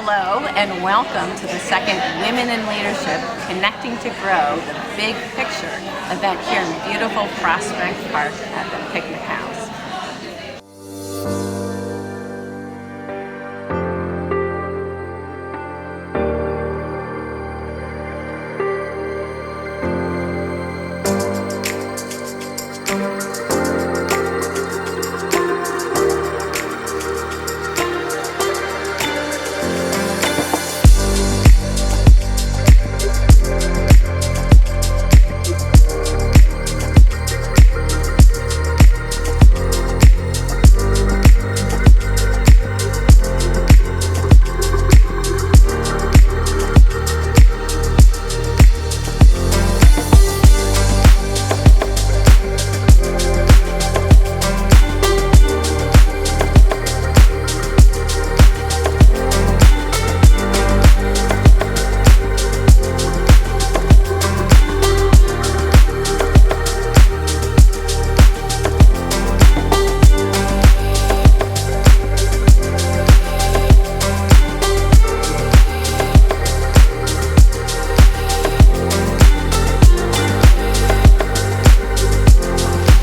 Hello and welcome to the second Women in Leadership Connecting to Grow the Big Picture event here in beautiful Prospect Park at the Picnic House.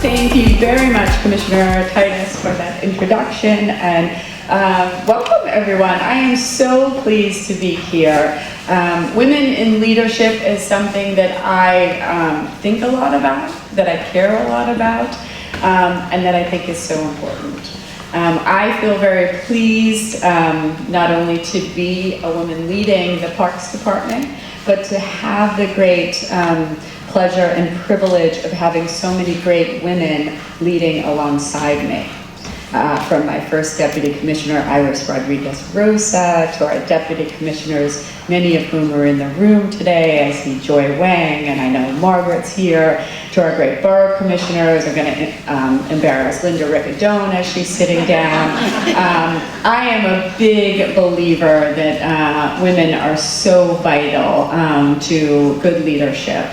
Thank you very much, Commissioner Terese, for that introduction, and welcome everyone. I am so pleased to be here. Women in leadership is something that I think a lot about, that I care a lot about, and that I think is so important. I feel very pleased not only to be a woman leading the Parks Department, but to have the great pleasure and privilege of having so many great women leading alongside me. From my first Deputy Commissioner, Iris Rodriguez-Rosa, to our Deputy Commissioners, many of whom are in the room today. I see Joy Wang, and I know Margaret's here. To our great Borough Commissioners, I'm going to embarrass Linda Riccadone as she's sitting down. I am a big believer that women are so vital to good leadership.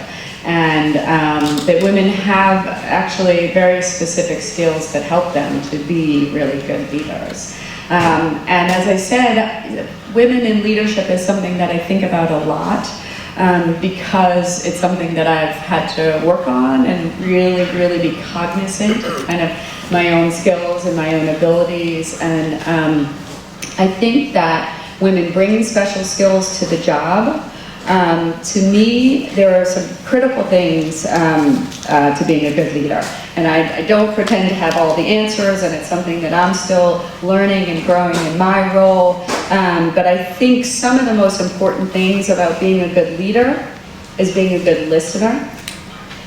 And that women have actually very specific skills that help them to be really good leaders. And as I said, women in leadership is something that I think about a lot because it's something that I've had to work on and really be cognizant of kind of my own skills and my own abilities. And I think that women bring special skills to the job. To me, there are some critical things to being a good leader. And I don't pretend to have all the answers, and it's something that I'm still learning and growing in my role. But I think some of the most important things about being a good leader is being a good listener,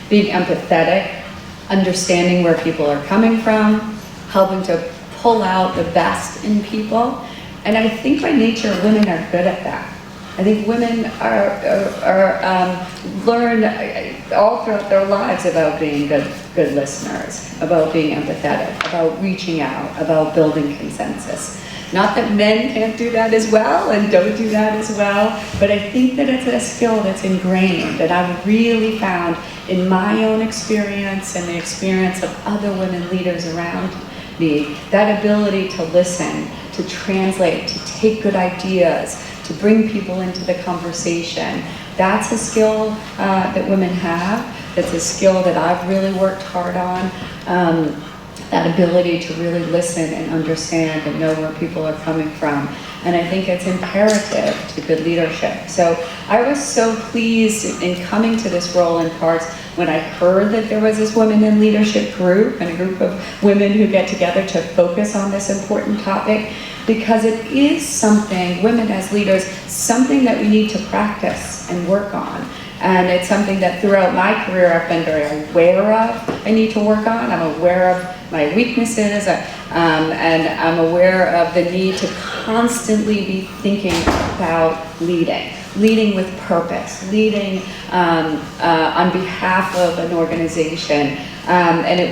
being empathetic, understanding where people are coming from, helping to pull out the best in people. And I think by nature, women are good at that. I think women learn all throughout their lives about being good listeners, about being empathetic, about reaching out, about building consensus. Not that men can't do that as well and don't do that as well, but I think that it's a skill that's ingrained, and I've really found in my own experience and the experience of other women leaders around me, that ability to listen, to translate, to take good ideas, to bring people into the conversation. That's a skill that women have. That's a skill that I've really worked hard on. That ability to really listen and understand and know where people are coming from. And I think it's imperative to good leadership. So I was so pleased in coming to this role in Parks when I heard that there was this Women in Leadership group and a group of women who get together to focus on this important topic, because it is something, women as leaders, something that we need to practice and work on. And it's something that throughout my career I've been very aware of, I need to work on. I'm aware of my weaknesses, and I'm aware of the need to constantly be thinking about leading with purpose, leading on behalf of an organization. And it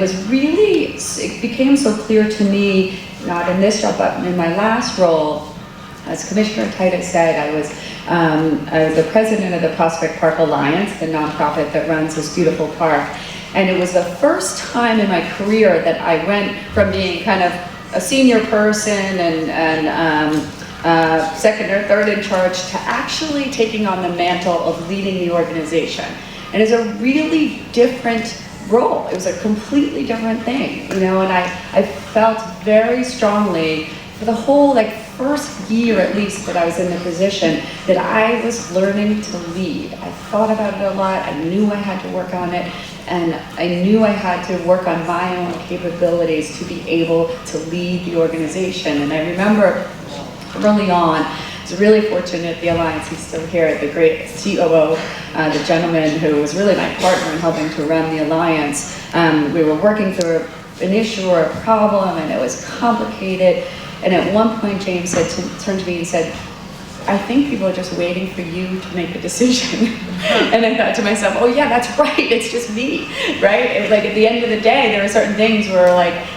became so clear to me, not in this job, but in my last role, as Commissioner Terese said, I was the president of the Prospect Park Alliance, the nonprofit that runs this beautiful park. And it was the first time in my career that I went from being kind of a senior person and second or third in charge to actually taking on the mantle of leading the organization. And it's a really different role. It was a completely different thing, you know, and I felt very strongly for the whole first year at least that I was in the position that I was learning to lead. I thought about it a lot. I knew I had to work on it, and I knew I had to work on my own capabilities to be able to lead the organization. And I remember early on, I was really fortunate at the Alliance, he's still here, the great COO, the gentleman who was really my partner in helping to run the Alliance. We were working through an issue or a problem, and it was complicated. And at one point, James turned to me and said, I think people are just waiting for you to make a decision. And I thought to myself, oh yeah, that's right, it's just me, right? At the end of the day, there are certain things where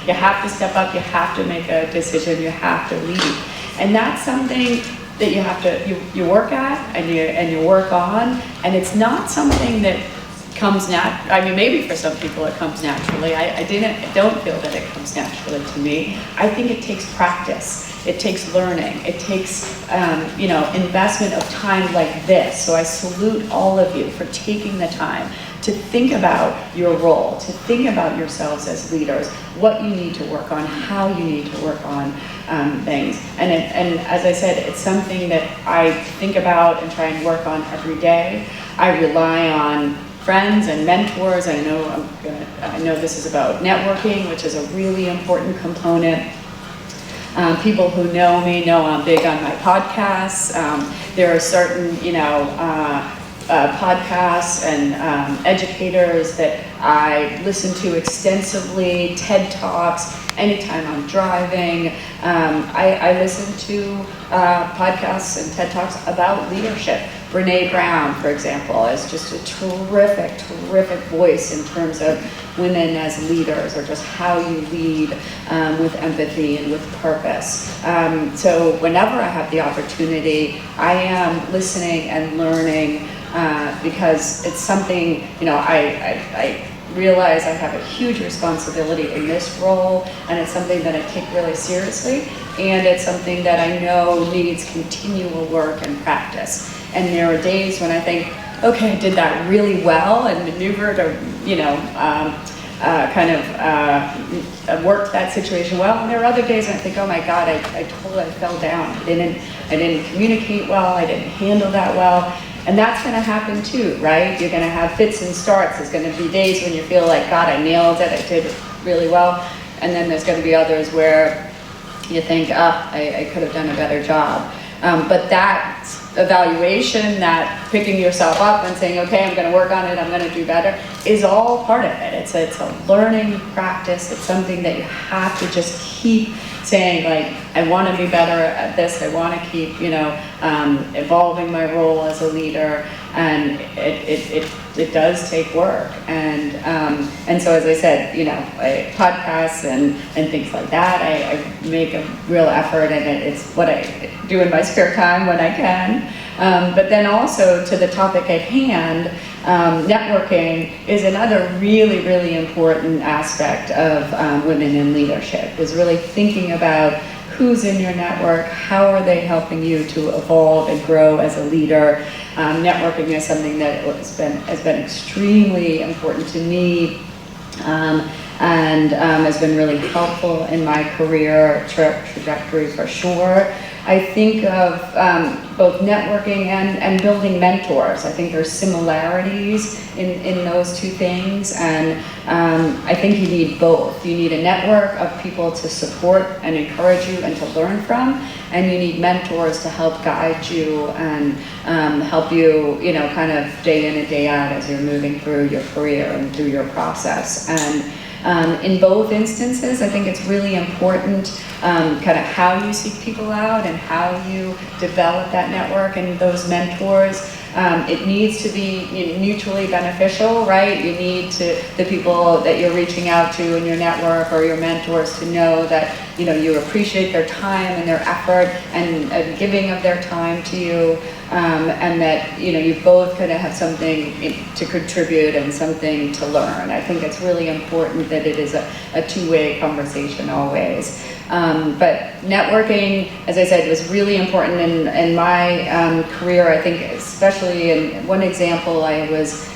you have to step up, you have to make a decision, you have to lead. And that's something that you have to, you work at and you work on, and it's not something that comes I mean, maybe for some people it comes naturally. I don't feel that it comes naturally to me. I think it takes practice. It takes learning. It takes, investment of time like this. So I salute all of you for taking the time to think about your role, to think about yourselves as leaders, what you need to work on, how you need to work on things. And as I said, it's something that I think about and try and work on every day. I rely on friends and mentors. I know this is about networking, which is a really important component. People who know me know I'm big on my podcasts. There are certain, podcasts and educators that I listen to extensively, TED Talks, anytime I'm driving. I listen to podcasts and TED Talks about leadership. Brene Brown, for example, is just a terrific voice in terms of women as leaders, or just how you lead with empathy and with purpose. So whenever I have the opportunity, I am listening and learning because it's something, I realize I have a huge responsibility in this role, and it's something that I take really seriously, and it's something that I know needs continual work and practice. And there are days when I think, okay, I did that really well and maneuvered or, worked that situation well. And there are other days when I think, oh my God, I totally fell down. I didn't communicate well. I didn't handle that well. And that's going to happen too, right? You're going to have fits and starts. There's going to be days when you feel like, God, I nailed it. I did it really well. And then there's going to be others where you think, I could have done a better job. But that evaluation, that picking yourself up and saying, okay, I'm going to work on it, I'm going to do better, is all part of it. It's a learning practice. It's something that you have to just keep saying, I want to be better at this. I want to keep, evolving my role as a leader. And it does take work. And so, as I said, podcasts and things like that, I make a real effort, and it's what I do in my spare time when I can. But then also to the topic at hand, networking is another really important aspect of women in leadership, is really thinking about who's in your network, how are they helping you to evolve and grow as a leader. Networking is something that has been extremely important to me, and has been really helpful in my career trajectory for sure. I think of both networking and building mentors. I think there's similarities in those two things, and I think you need both. You need a network of people to support and encourage you and to learn from, and you need mentors to help guide you and help you, kind of day in and day out as you're moving through your career and through your process. And in both instances, I think it's really important kind of how you seek people out and how you develop that network and those mentors. It needs to be mutually beneficial, right? You need the people that you're reaching out to in your network or your mentors to know that you appreciate their time and their effort and giving of their time to you, and that you both kind of have something to contribute and something to learn. I think it's really important that it is a two-way conversation always. But networking, as I said, was really important in my career. I think, especially in one example, as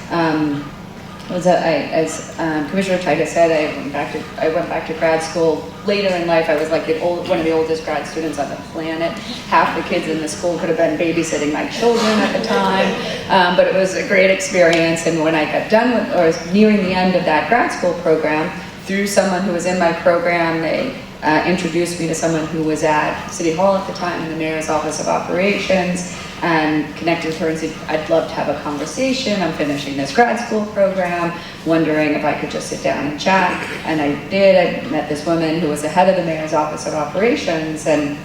Commissioner Titus said, I went back to grad school later in life. I was like one of the oldest grad students on the planet. Half the kids in the school could have been babysitting my children at the time, but it was a great experience. And when I got done with, or was nearing the end of that grad school program, through someone who was in my program, they introduced me to someone who was at City Hall at the time in the Mayor's Office of Operations, and connected with her and said, I'd love to have a conversation. I'm finishing this grad school program, wondering if I could just sit down and chat. And I did. I met this woman who was the head of the Mayor's Office of Operations, and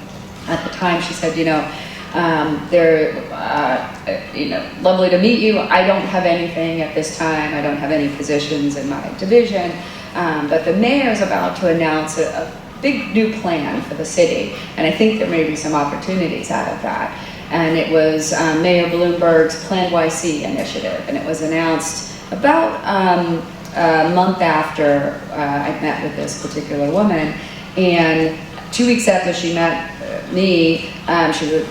at the time she said, lovely to meet you. I don't have anything at this time. I don't have any positions in my division, but the mayor's about to announce a big new plan for the city, and I think there may be some opportunities out of that. And it was Mayor Bloomberg's Plan YC initiative, and it was announced about a month after I met with this particular woman. And 2 weeks after she met me, she was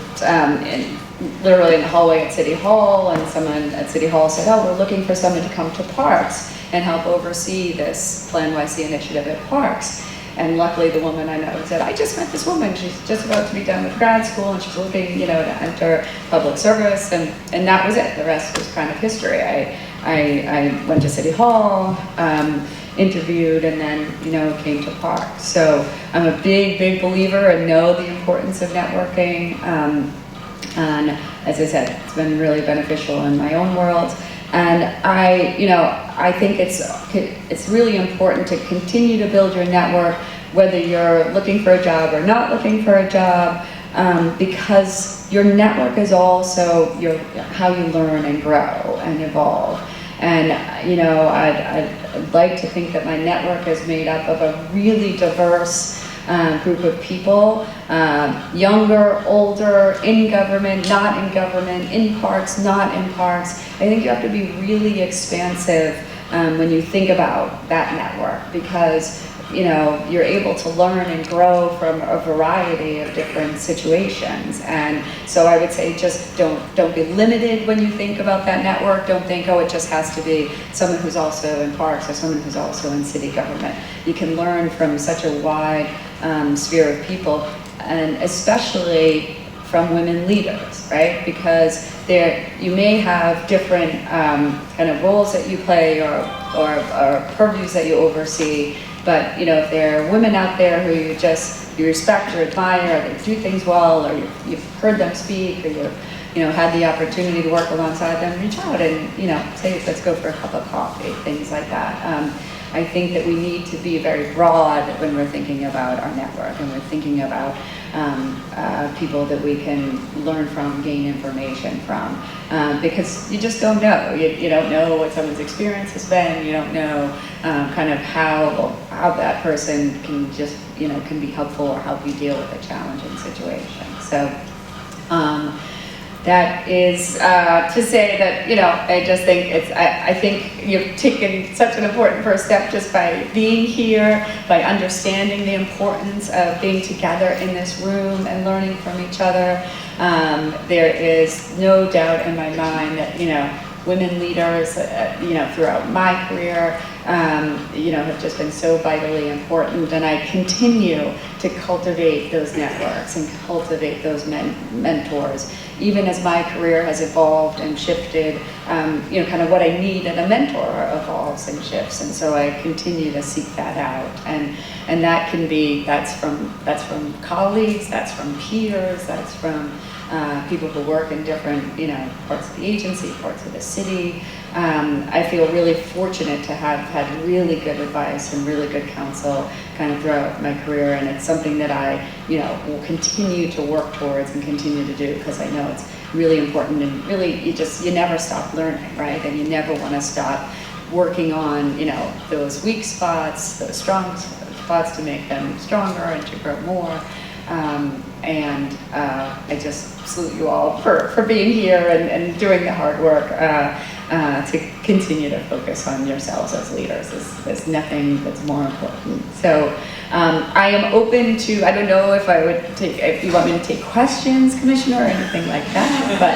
literally in the hallway at City Hall, and someone at City Hall said, oh, we're looking for someone to come to Parks and help oversee this Plan YC initiative at Parks. And luckily the woman I know said, I just met this woman, she's just about to be done with grad school and she's looking, to enter public service, and that was it. The rest was kind of history. I went to City Hall, interviewed, and then, came to Parks. So I'm a big believer and know the importance of networking. And as I said, it's been really beneficial in my own world. And I think it's really important to continue to build your network, whether you're looking for a job or not looking for a job, because your network is also how you learn and grow and evolve. And I'd like to think that my network is made up of a really diverse group of people, younger, older, in government, not in government, in parks, not in parks. I think you have to be really expansive when you think about that network, because you're able to learn and grow from a variety of different situations. And so I would say just don't be limited when you think about that network. Don't think, oh, it just has to be someone who's also in parks or someone who's also in city government. You can learn from such a wide sphere of people, and especially from women leaders, right? Because you may have different kind of roles that you play or purviews that you oversee, but if there are women out there who you respect or admire, or they do things well, or you've heard them speak, or you've had the opportunity to work alongside them, reach out and say, let's go for a cup of coffee, things like that. I think that we need to be very broad when we're thinking about our network, and we're thinking about people that we can learn from, gain information from, because you just don't know. You don't know what someone's experience has been. You don't know kind of how that person can just can be helpful or help you deal with a challenging situation. So. That is to say that, I just think I think you've taken such an important first step just by being here, by understanding the importance of being together in this room and learning from each other. There is no doubt in my mind that, women leaders, throughout my career, have just been so vitally important, and I continue to cultivate those networks and cultivate those mentors, even as my career has evolved and shifted. Kind of what I need in a mentor evolves and shifts, and so I continue to seek that out, and that's from colleagues, that's from peers, that's from people who work in different, parts of the agency, parts of the city. I feel really fortunate to have had really good advice and really good counsel kind of throughout my career, and it's something that I, will continue to work towards and continue to do, because I know it's really important, and really you never stop learning, right? And you never want to stop working on, those weak spots, those strong spots, to make them stronger and to grow more. I just salute you all for being here and doing the hard work. to continue to focus on yourselves as leaders. There's nothing that's more important. So I am open to, I don't know if you want me to take questions, Commissioner, or anything like that, but.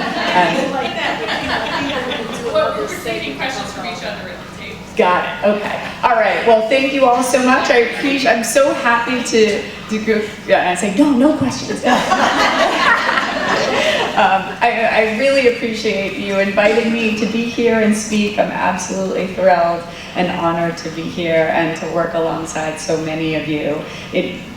We're taking questions from each other at the table. Got it, okay. All right, well, thank you all so much. I'm so happy to go, I say, no questions. I really appreciate you inviting me to be here and speak. I'm absolutely thrilled and honored to be here and to work alongside so many of you.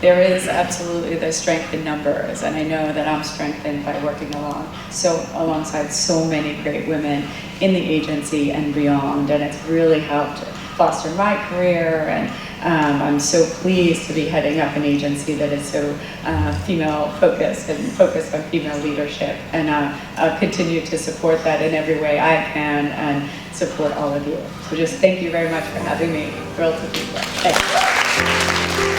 There is absolutely the strength in numbers, and I know that I'm strengthened by working alongside so many great women in the agency and beyond, and it's really helped foster my career, and I'm so pleased to be heading up an agency that is so female focused and focused on female leadership, and I'll continue to support that in every way I can and support all of you. So just thank you very much for having me. Thrilled to be here. Thanks.